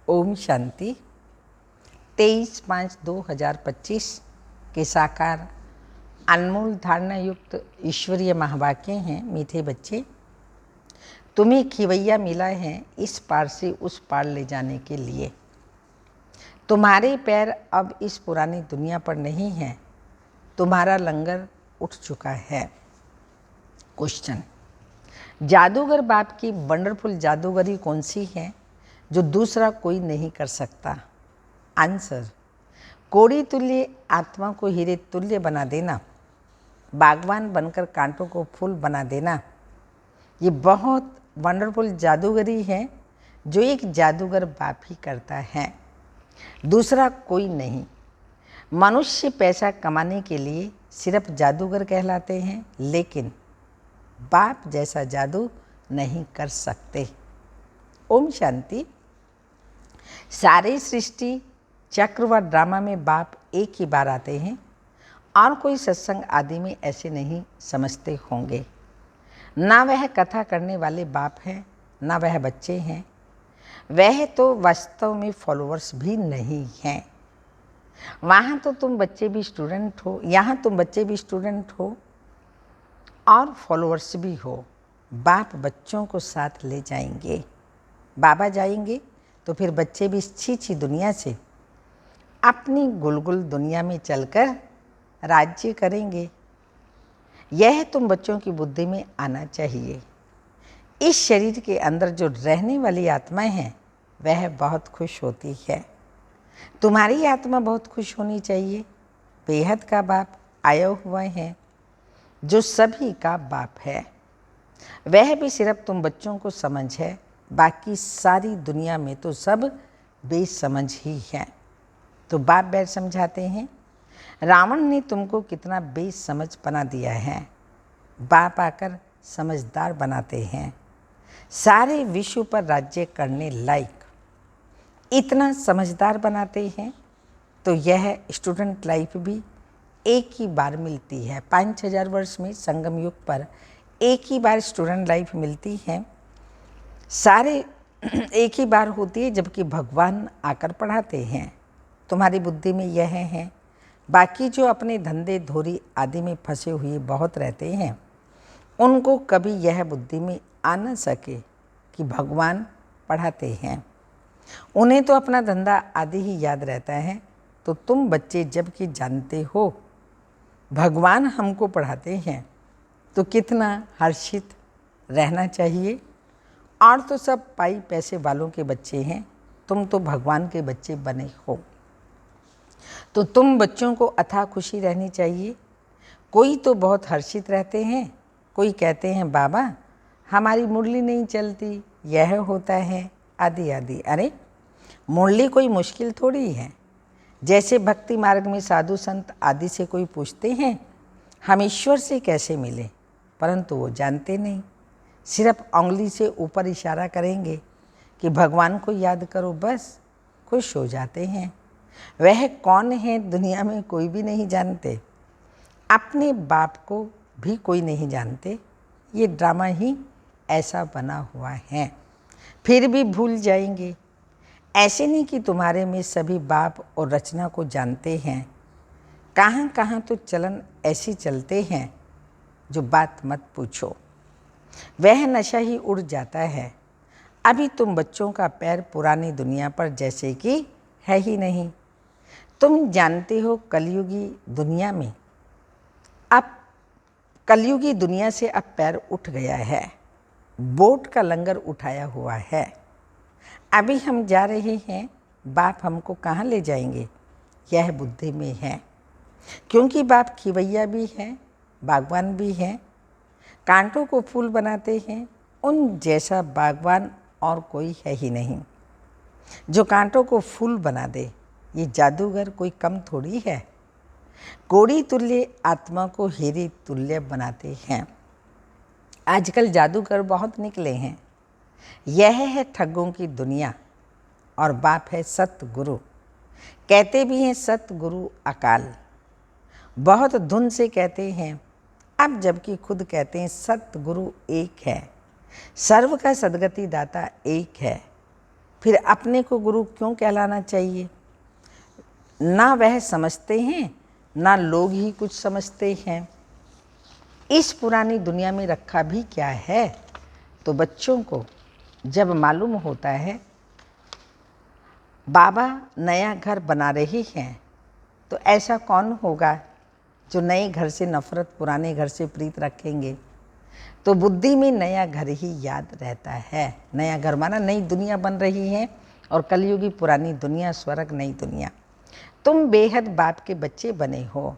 ओम शांति। 23/5/2025 के साकार अनमोल धारणा युक्त ईश्वरीय महावाक्य हैं। मीठे बच्चे, तुम्हें खिवैया मिला है इस पार से उस पार ले जाने के लिए। तुम्हारे पैर अब इस पुरानी दुनिया पर नहीं हैं। तुम्हारा लंगर उठ चुका है। क्वेश्चन: जादूगर बाप की वंडरफुल जादूगरी कौन सी है जो दूसरा कोई नहीं कर सकता? आंसर: कोड़ी तुल्य आत्मा को हीरे तुल्य बना देना, बागवान बनकर कांटों को फूल बना देना। ये बहुत वंडरफुल जादूगरी है जो एक जादूगर बाप ही करता है, दूसरा कोई नहीं। मनुष्य पैसा कमाने के लिए सिर्फ जादूगर कहलाते हैं, लेकिन बाप जैसा जादू नहीं कर सकते। ओम शांति। सारे सृष्टि चक्र व ड्रामा में बाप एक ही बार आते हैं और कोई सत्संग आदि में ऐसे नहीं समझते होंगे। ना वह कथा करने वाले बाप हैं, ना वह बच्चे हैं। वह तो वास्तव में फॉलोअर्स भी नहीं हैं। वहाँ तो तुम बच्चे भी स्टूडेंट हो, यहाँ तुम बच्चे भी स्टूडेंट हो और फॉलोअर्स भी हो। बाप बच्चों को साथ ले जाएंगे। बाबा जाएंगे तो फिर बच्चे भी इस छी दुनिया से अपनी गुलगुल दुनिया में चलकर राज्य करेंगे। यह तुम बच्चों की बुद्धि में आना चाहिए। इस शरीर के अंदर जो रहने वाली आत्माएं हैं वह बहुत खुश होती है। तुम्हारी आत्मा बहुत खुश होनी चाहिए। बेहद का बाप आया हुआ है जो सभी का बाप है। वह भी सिर्फ तुम बच्चों को समझ है, बाकी सारी दुनिया में तो सब बेसमझ ही है। तो बाप बैठ समझाते हैं, रावण ने तुमको कितना बेसमझ बना दिया है। बाप आकर समझदार बनाते हैं, सारे विश्व पर राज्य करने लायक इतना समझदार बनाते हैं। तो यह स्टूडेंट लाइफ भी एक ही बार मिलती है। 5000 वर्ष में संगम युग पर एक ही बार स्टूडेंट लाइफ मिलती है। सारे एक ही बार होती है, जबकि भगवान आकर पढ़ाते हैं। तुम्हारी बुद्धि में यह है। बाकी जो अपने धंधे धोरी आदि में फंसे हुए बहुत रहते हैं, उनको कभी यह बुद्धि में आ न सके कि भगवान पढ़ाते हैं। उन्हें तो अपना धंधा आदि ही याद रहता है। तो तुम बच्चे जबकि जानते हो भगवान हमको पढ़ाते हैं, तो कितना हर्षित रहना चाहिए। और तो सब पाई पैसे वालों के बच्चे हैं, तुम तो भगवान के बच्चे बने हो। तो तुम बच्चों को अथाह खुशी रहनी चाहिए। कोई तो बहुत हर्षित रहते हैं, कोई कहते हैं बाबा हमारी मुरली नहीं चलती, यह होता है आदि आदि। अरे मुरली कोई मुश्किल थोड़ी है। जैसे भक्ति मार्ग में साधु संत आदि से कोई पूछते हैं हम ईश्वर से कैसे मिले, परंतु वो जानते नहीं। सिर्फ उंगली से ऊपर इशारा करेंगे कि भगवान को याद करो, बस खुश हो जाते हैं। वह कौन है दुनिया में कोई भी नहीं जानते। अपने बाप को भी कोई नहीं जानते। ये ड्रामा ही ऐसा बना हुआ है, फिर भी भूल जाएंगे। ऐसे नहीं कि तुम्हारे में सभी बाप और रचना को जानते हैं। कहाँ कहाँ तो चलन ऐसी चलते हैं जो बात मत पूछो। वह नशा ही उड़ जाता है। अभी तुम बच्चों का पैर पुरानी दुनिया पर जैसे कि है ही नहीं। तुम जानते हो कलयुगी दुनिया में अब कलयुगी दुनिया से अब पैर उठ गया है। बोट का लंगर उठाया हुआ है। अभी हम जा रहे हैं, बाप हमको कहाँ ले जाएंगे यह बुद्धि में है। क्योंकि बाप खिवैया भी हैं, बागवान भी हैं, कांटों को फूल बनाते हैं। उन जैसा बागवान और कोई है ही नहीं जो कांटों को फूल बना दे। ये जादूगर कोई कम थोड़ी है। कोड़ी तुल्य आत्मा को हीरे तुल्य बनाते हैं। आजकल जादूगर बहुत निकले हैं। यह है ठगों की दुनिया और बाप है सतगुरु। कहते भी हैं सतगुरु अकाल। बहुत धुन से कहते हैं, अब जबकि खुद कहते हैं सतगुरु एक है, सर्व का सदगति दाता एक है। फिर अपने को गुरु क्यों कहलाना चाहिए? ना वह समझते हैं, ना लोग ही कुछ समझते हैं। इस पुरानी दुनिया में रखा भी क्या है? तो बच्चों को जब मालूम होता है बाबा नया घर बना रहे हैं, तो ऐसा कौन होगा जो नए घर से नफरत, पुराने घर से प्रीत रखेंगे? तो बुद्धि में नया घर ही याद रहता है। नया घर माना नई दुनिया बन रही है, और कलयुगी पुरानी दुनिया, स्वर्ग नई दुनिया। तुम बेहद बाप के बच्चे बने हो,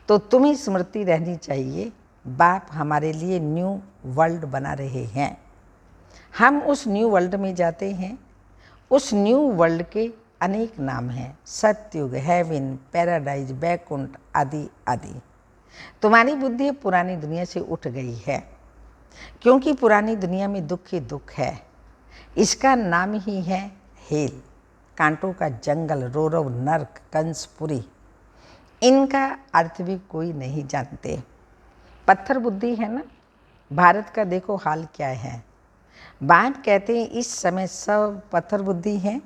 तो तुम्हें स्मृति रहनी चाहिए बाप हमारे लिए न्यू वर्ल्ड बना रहे हैं। हम उस न्यू वर्ल्ड में जाते हैं। उस न्यू वर्ल्ड के अनेक नाम हैं, सतयुग, हेवन, पैराडाइज, बैकुंठ आदि आदि। तुम्हारी बुद्धि पुरानी दुनिया से उठ गई है, क्योंकि पुरानी दुनिया में दुख ही दुख है। इसका नाम ही है हेल, कांटों का जंगल, रोरव, नर्क, कंसपुरी। इनका अर्थ भी कोई नहीं जानते। पत्थर बुद्धि है ना। भारत का देखो हाल क्या है। बाप कहते हैं इस समय सब पत्थर बुद्धि है,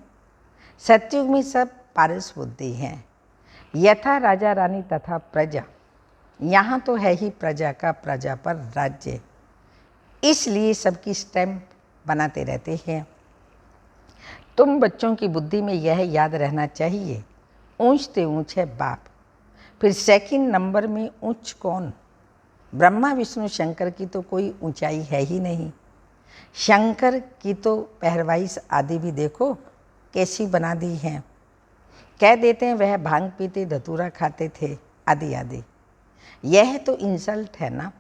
सतयुग में सब पारस बुद्धि है। यथा राजा रानी तथा प्रजा, यहाँ तो है ही प्रजा का प्रजा पर राज्य, इसलिए सबकी स्टैम्प बनाते रहते हैं। तुम बच्चों की बुद्धि में यह याद रहना चाहिए, ऊंच ते ऊंच है बाप। फिर सेकंड नंबर में ऊंच कौन? ब्रह्मा विष्णु शंकर की तो कोई ऊंचाई है ही नहीं। शंकर की तो पहरवाइश आदि भी देखो कैसी बना दी है। कह देते हैं वह भांग पीते, धतूरा खाते थे, आदि आदि। यह तो इंसल्ट है ना।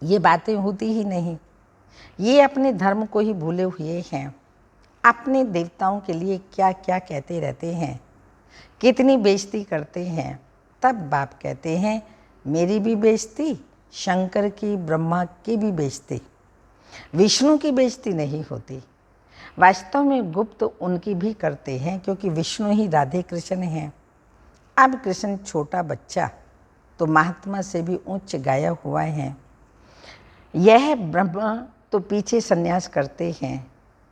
ये बातें होती ही नहीं। ये अपने धर्म को ही भूले हुए हैं। अपने देवताओं के लिए क्या क्या कहते रहते हैं, कितनी बेइज्जती करते हैं। तब बाप कहते हैं मेरी भी बेइज्जती, शंकर की, ब्रह्मा की भी बेइज्जती, विष्णु की बेइज्जती नहीं होती। वास्तव में गुप्त उनकी भी करते हैं, क्योंकि विष्णु ही राधे कृष्ण हैं। अब कृष्ण छोटा बच्चा तो महात्मा से भी उच्च गाया हुआ है। यह ब्रह्मा तो पीछे संन्यास करते हैं,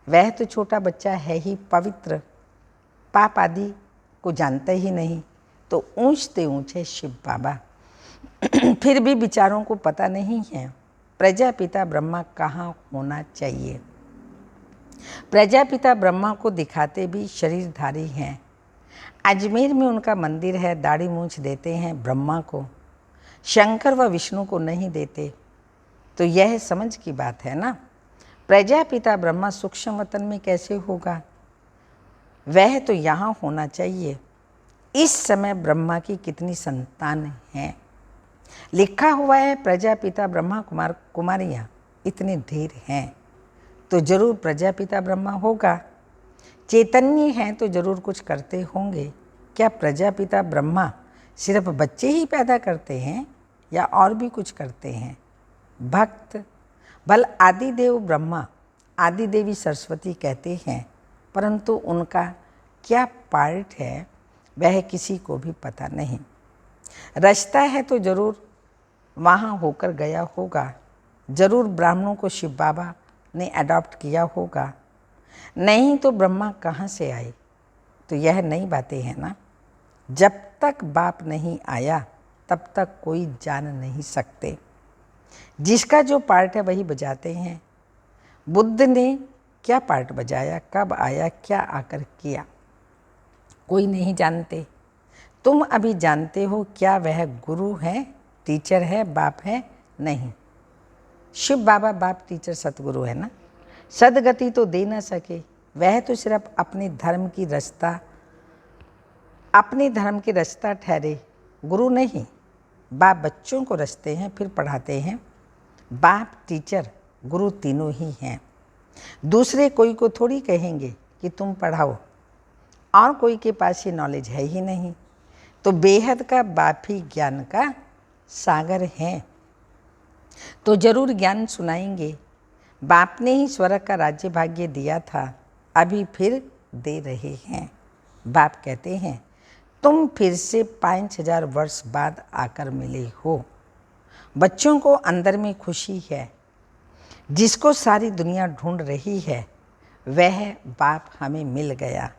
वह तो छोटा बच्चा है ही पवित्र, पाप आदि को जानता ही नहीं। तो ऊंचते ऊंचे शिव बाबा। फिर भी विचारों को पता नहीं है प्रजापिता ब्रह्मा कहाँ होना चाहिए। प्रजापिता ब्रह्मा को दिखाते भी शरीरधारी हैं। अजमेर में उनका मंदिर है, दाढ़ी मूंछ देते हैं ब्रह्मा को, शंकर व विष्णु को नहीं देते। तो यह समझ की बात है ना। प्रजापिता ब्रह्मा सूक्ष्म वतन में कैसे होगा? वह तो यहाँ होना चाहिए। इस समय ब्रह्मा की कितनी संतान हैं? लिखा हुआ है प्रजापिता ब्रह्मा कुमार कुमारियाँ इतने ढेर हैं, तो जरूर प्रजापिता ब्रह्मा होगा। चैतन्य हैं तो जरूर कुछ करते होंगे। क्या प्रजापिता ब्रह्मा सिर्फ बच्चे ही पैदा करते हैं या और भी कुछ करते हैं? भक्त बल आदिदेव ब्रह्मा, आदिदेवी सरस्वती कहते हैं, परंतु उनका क्या पार्ट है वह किसी को भी पता नहीं। रास्ता है तो जरूर वहाँ होकर गया होगा। जरूर ब्राह्मणों को शिव बाबा ने अडॉप्ट किया होगा, नहीं तो ब्रह्मा कहाँ से आए? तो यह नई बातें हैं ना। जब तक बाप नहीं आया तब तक कोई जान नहीं सकते। जिसका जो पार्ट है वही बजाते हैं। बुद्ध ने क्या पार्ट बजाया, कब आया, क्या आकर किया, कोई नहीं जानते। तुम अभी जानते हो क्या वह गुरु है, टीचर है, बाप है? नहीं। शिव बाबा बाप, टीचर, सतगुरु है ना। सदगति तो दे ना सके, वह तो सिर्फ अपने धर्म की रास्ता ठहरे, गुरु नहीं। बाप बच्चों को रचते हैं फिर पढ़ाते हैं। बाप, टीचर, गुरु तीनों ही हैं। दूसरे कोई को थोड़ी कहेंगे कि तुम पढ़ाओ, और कोई के पास ये नॉलेज है ही नहीं। तो बेहद का बाप ही ज्ञान का सागर है, तो जरूर ज्ञान सुनाएंगे। बाप ने ही स्वर्ग का राज्य भाग्य दिया था, अभी फिर दे रहे हैं। बाप कहते हैं तुम फिर से 5000 वर्ष बाद आकर मिले हो। बच्चों को अंदर में खुशी है, जिसको सारी दुनिया ढूंढ रही है। वह बाप हमें मिल गया।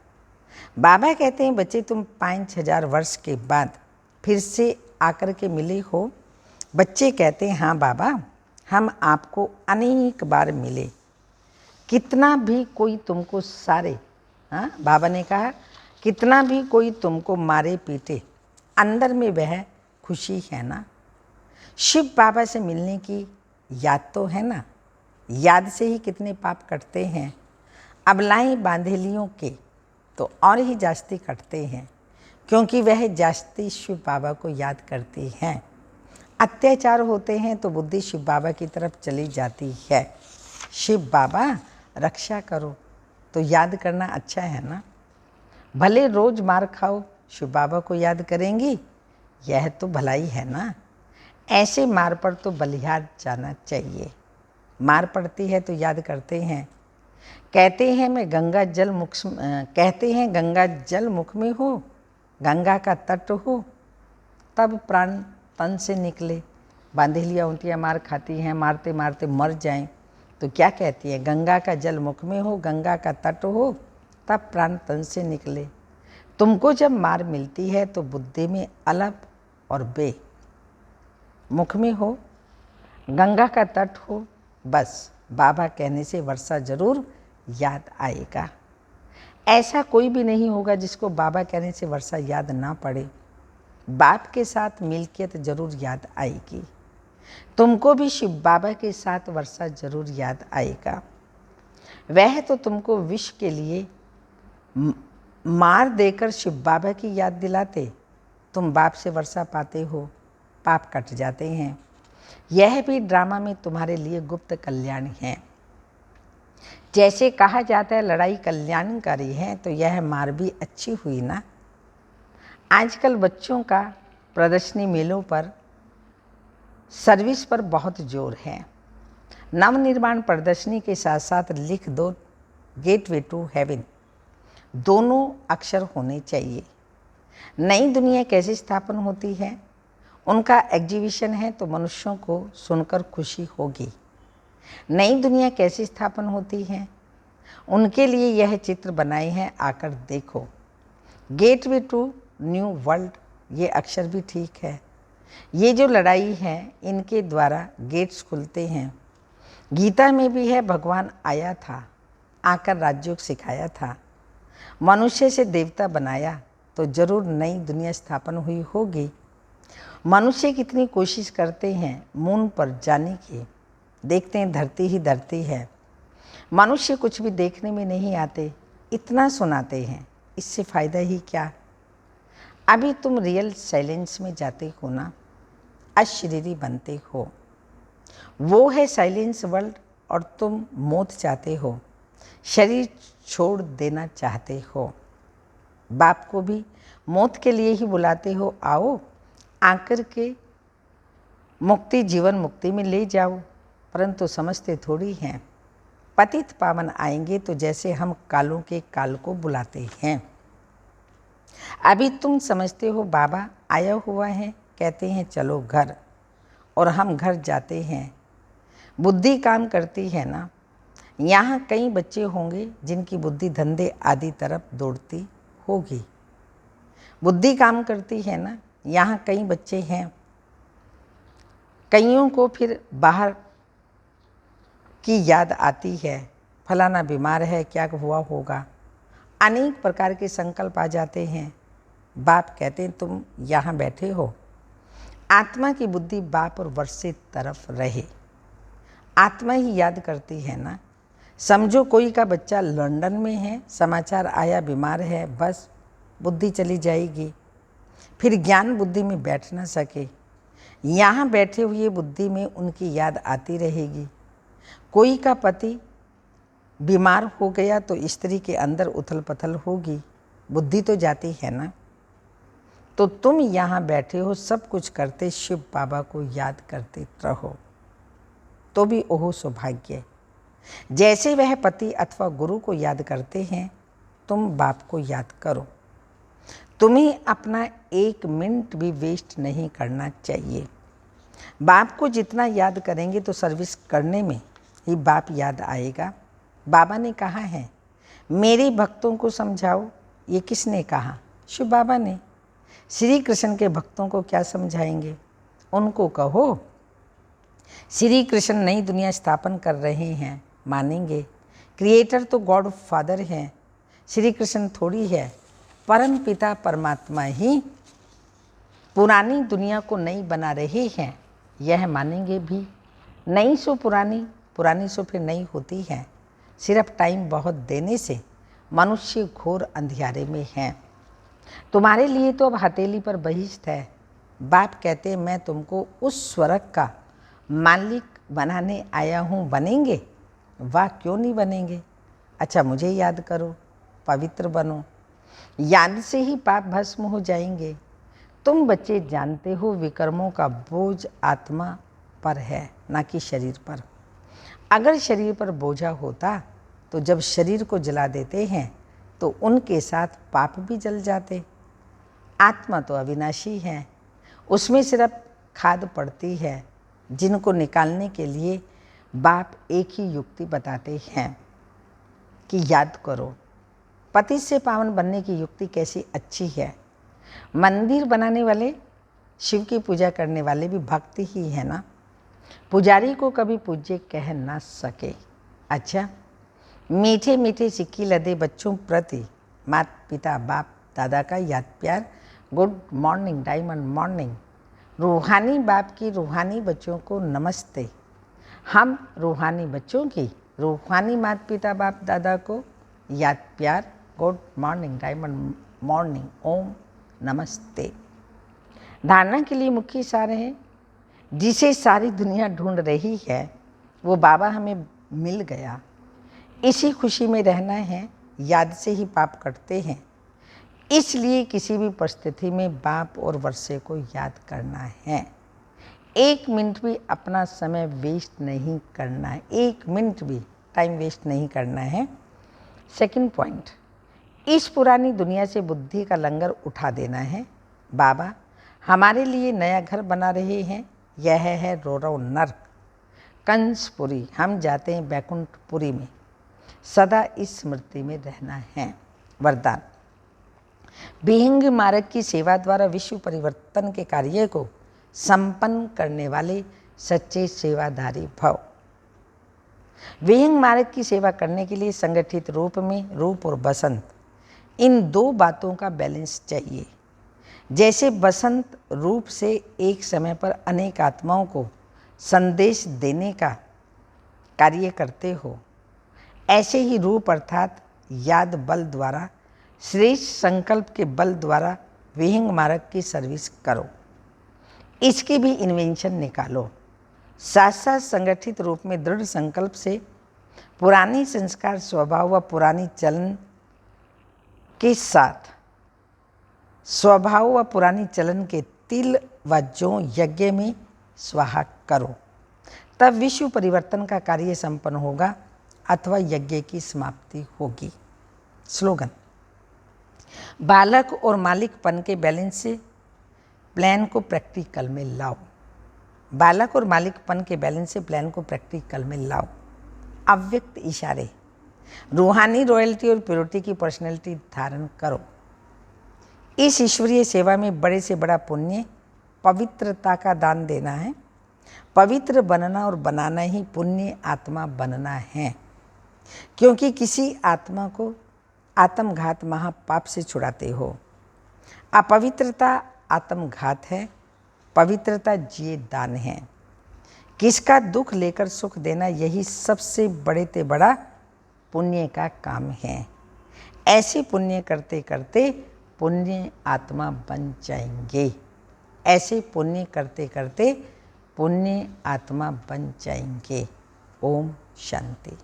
बाबा कहते हैं बच्चे तुम 5000 वर्ष के बाद फिर से आकर के मिले हो। बच्चे कहते हैं हाँ बाबा, हम आपको अनेक बार मिले। कितना भी कोई तुमको सारे, हाँ बाबा ने कहा, कितना भी कोई तुमको मारे पीटे, अंदर में वह खुशी है ना। शिव बाबा से मिलने की याद तो है ना। याद से ही कितने पाप कटते हैं। अबलाएं बांधेलियों के तो और ही जास्ती कटते हैं, क्योंकि वह जास्ती शिव बाबा को याद करती हैं। अत्याचार होते हैं तो बुद्धि शिव बाबा की तरफ चली जाती है। शिव बाबा रक्षा करो, तो याद करना अच्छा है ना। भले रोज मार खाओ, शिव बाबा को याद करेंगी, यह तो भलाई है ना। ऐसे मार पर तो बलिहार जाना चाहिए। मार पड़ती है तो याद करते हैं। कहते हैं गंगा जल मुख में हो, गंगा का तट हो, तब प्राण तन से निकले। बांधेलियाँ ऊँटियाँ मार खाती हैं, मारते मारते मर जाएं तो क्या कहती है, गंगा का जल मुख में हो, गंगा का तट हो, तब प्राण तन से निकले। तुमको जब मार मिलती है तो बुद्धि में अलग और बे, मुख में हो, गंगा का तट हो, बस बाबा कहने से वर्षा जरूर याद आएगा। ऐसा कोई भी नहीं होगा जिसको बाबा कहने से वर्षा याद ना पड़े। बाप के साथ मिलकियत जरूर याद आएगी। तुमको भी शिव बाबा के साथ वर्षा जरूर याद आएगा। वह तो तुमको विष के लिए मार देकर शिव बाबा की याद दिलाते, तुम बाप से वर्षा पाते हो, पाप कट जाते हैं। यह भी ड्रामा में तुम्हारे लिए गुप्त कल्याण है। जैसे कहा जाता है लड़ाई कल्याणकारी है, तो यह मार भी अच्छी हुई ना। आजकल बच्चों का प्रदर्शनी मेलों पर सर्विस पर बहुत जोर है। नवनिर्माण प्रदर्शनी के साथ साथ लिख दो गेटवे टू हेवन, दोनों अक्षर होने चाहिए। नई दुनिया कैसे स्थापन होती है, उनका एग्जीबिशन है तो मनुष्यों को सुनकर खुशी होगी। नई दुनिया कैसे स्थापन होती है, उनके लिए यह चित्र बनाए हैं, आकर देखो। गेटवे टू न्यू वर्ल्ड, ये अक्षर भी ठीक है। ये जो लड़ाई है, इनके द्वारा गेट्स खुलते हैं। गीता में भी है, भगवान आया था, आकर राजयोग सिखाया था, मनुष्य से देवता बनाया, तो जरूर नई दुनिया स्थापन हुई होगी। मनुष्य कितनी कोशिश करते हैं मून पर जाने की, देखते हैं धरती ही धरती है। मनुष्य कुछ भी देखने में नहीं आते, इतना सुनाते हैं, इससे फ़ायदा ही क्या। अभी तुम रियल साइलेंस में जाते हो ना, अशरीरी बनते हो। वो है साइलेंस वर्ल्ड और तुम मौत चाहते हो, शरीर छोड़ देना चाहते हो। बाप को भी मौत के लिए ही बुलाते हो, आओ आकर के मुक्ति जीवन मुक्ति में ले जाओ, परंतु समझते थोड़ी हैं। पतित पावन आएंगे तो जैसे हम कालों के काल को बुलाते हैं। अभी तुम समझते हो बाबा आया हुआ है, कहते हैं चलो घर, और हम घर जाते हैं। बुद्धि काम करती है ना। यहाँ कई बच्चे होंगे जिनकी बुद्धि धंधे आदि तरफ दौड़ती होगी। बुद्धि काम करती है ना। यहाँ कई बच्चे हैं, कईयों को फिर बाहर की याद आती है, फलाना बीमार है, क्या हुआ होगा, अनेक प्रकार के संकल्प आ जाते हैं। बाप कहते हैं तुम यहाँ बैठे हो, आत्मा की बुद्धि बाप और वर्षे तरफ रहे। आत्मा ही याद करती है ना। समझो कोई का बच्चा लंदन में है, समाचार आया बीमार है, बस बुद्धि चली जाएगी, फिर ज्ञान बुद्धि में बैठ ना सके। यहाँ बैठे हुए बुद्धि में उनकी याद आती रहेगी। कोई का पति बीमार हो गया तो स्त्री के अंदर उथल पथल होगी, बुद्धि तो जाती है ना। तो तुम यहाँ बैठे हो, सब कुछ करते शिव बाबा को याद करते रहो, तो भी ओहो सौभाग्य। जैसे वह पति अथवा गुरु को याद करते हैं, तुम बाप को याद करो। तुम्हें अपना 1 मिनट भी वेस्ट नहीं करना चाहिए। बाप को जितना याद करेंगे तो सर्विस करने में ही बाप याद आएगा। बाबा ने कहा है मेरे भक्तों को समझाओ। ये किसने कहा? शिव बाबा ने। श्री कृष्ण के भक्तों को क्या समझाएंगे? उनको कहो श्री कृष्ण नई दुनिया स्थापन कर रहे हैं, मानेंगे? क्रिएटर तो गॉड फादर हैं, श्री कृष्ण थोड़ी है। परम पिता परमात्मा ही पुरानी दुनिया को नई बना रहे हैं, यह मानेंगे भी? नई सो पुरानी, पुरानी सो फिर नई होती है। सिर्फ टाइम बहुत देने से मनुष्य घोर अंधियारे में है। तुम्हारे लिए तो अब हथेली पर बहिष्ठ है। बाप कहते मैं तुमको उस स्वर्ग का मालिक बनाने आया हूँ, बनेंगे? वाह, क्यों नहीं बनेंगे? अच्छा मुझे याद करो, पवित्र बनो, याद से ही पाप भस्म हो जाएंगे। तुम बच्चे जानते हो विकर्मों का बोझ आत्मा पर है, ना कि शरीर पर। अगर शरीर पर बोझा होता तो जब शरीर को जला देते हैं तो उनके साथ पाप भी जल जाते। आत्मा तो अविनाशी है, उसमें सिर्फ खाद पड़ती है, जिनको निकालने के लिए बाप एक ही युक्ति बताते हैं कि याद करो। पति से पावन बनने की युक्ति कैसी अच्छी है। मंदिर बनाने वाले, शिव की पूजा करने वाले भी भक्त ही है ना। पुजारी को कभी पूज्य कह ना सके। अच्छा, मीठे मीठे सिक्की लदे बच्चों प्रति माता पिता बाप दादा का याद प्यार। Good morning, diamond morning. रूहानी बाप की रूहानी बच्चों को नमस्ते। हम रूहानी बच्चों की रूहानी माता पिता बाप दादा को याद प्यार। गुड मॉर्निंग, डायमंड मॉर्निंग, ओम नमस्ते। धारणा के लिए मुख्य सार है, जिसे सारी दुनिया ढूंढ रही है वो बाबा हमें मिल गया। इसी खुशी में रहना है, याद से ही पाप कटते हैं। इसलिए किसी भी परिस्थिति में बाप और वर्षे को याद करना है। 1 मिनट भी अपना समय वेस्ट नहीं करना है, 1 मिनट भी टाइम वेस्ट नहीं करना है। सेकंड पॉइंट, इस पुरानी दुनिया से बुद्धि का लंगर उठा देना है। बाबा हमारे लिए नया घर बना रहे हैं, यह है रोरव नर्क, कंसपुरी। हम जाते हैं बैकुंठपुरी में। सदा इस स्मृति में रहना है। वरदान, विहंग मार्ग की सेवा द्वारा विश्व परिवर्तन के कार्य को संपन्न करने वाले सच्चे सेवाधारी भव। विहंग मार्ग की सेवा करने के लिए संगठित रूप में रूप और बसंत, इन 2 बातों का बैलेंस चाहिए। जैसे बसंत रूप से एक समय पर अनेक आत्माओं को संदेश देने का कार्य करते हो, ऐसे ही रूप अर्थात याद बल द्वारा, श्रेष्ठ संकल्प के बल द्वारा विहंग मार्ग की सर्विस करो। इसकी भी इन्वेंशन निकालो। साथ साथ संगठित रूप में दृढ़ संकल्प से पुरानी संस्कार स्वभाव व पुरानी चलन के साथ स्वभाव व पुरानी चलन के तिल व जौ यज्ञ में स्वाहा करो। तब विश्व परिवर्तन का कार्य संपन्न होगा अथवा यज्ञ की समाप्ति होगी। स्लोगन, बालक और मालिकपन के बैलेंस से प्लान को प्रैक्टिकल में लाओ। बालक और मालिकपन के बैलेंस से प्लान को प्रैक्टिकल में लाओ। अव्यक्त इशारे, रूहानी रॉयल्टी और प्योरिटी की पर्सनैलिटी धारण करो। इस ईश्वरीय सेवा में बड़े से बड़ा पुण्य पवित्रता का दान देना है। पवित्र बनना और बनाना ही पुण्य आत्मा बनना है, क्योंकि किसी आत्मा को आत्मघात महापाप से छुड़ाते हो। अपवित्रता आत्मघात है, पवित्रता जिए दान है। किसका दुख लेकर सुख देना, यही सबसे बड़े ते बड़ा पुण्य का काम है। ऐसे पुण्य करते करते पुण्य आत्मा बन जाएंगे। ऐसे पुण्य करते करते पुण्य आत्मा बन जाएंगे। ओम शांति।